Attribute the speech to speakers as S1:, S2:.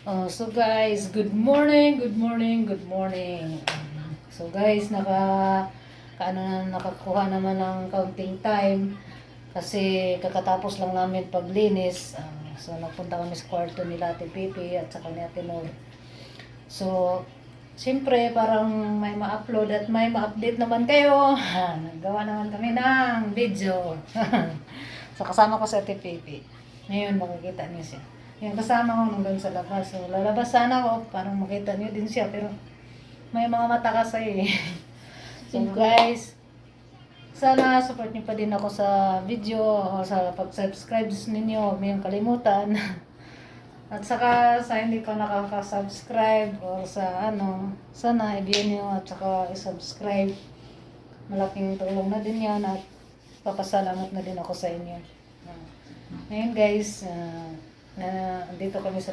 S1: So guys, good morning, good morning, good morning. So guys, nakakuha naman ng counting time kasi kakatapos lang namin paglinis. So nagpunta kami sa kwarto nila Ate Pipi at saka ni Ate Nor. So, siyempre parang may ma-upload at may ma-update naman kayo. Naggawa naman kami ng video. So kasama ko sa Ate Pipi. Ngayon makikita niyo siya. Yung kasama ko nandun sa labas. So, lalabas sana ako. Parang makita niyo din siya. Pero may mga mata kasi. So, guys. Sana support niyo pa din ako sa video. O sa pag-subscribe ninyo. Huwag niyong kalimutan. At saka sa hindi ko nakaka-subscribe or sa sana i-view niyo at saka i-subscribe. Malaking tulong na din yan at papasalamat na din ako sa inyo. Ngayon guys, dito kami sa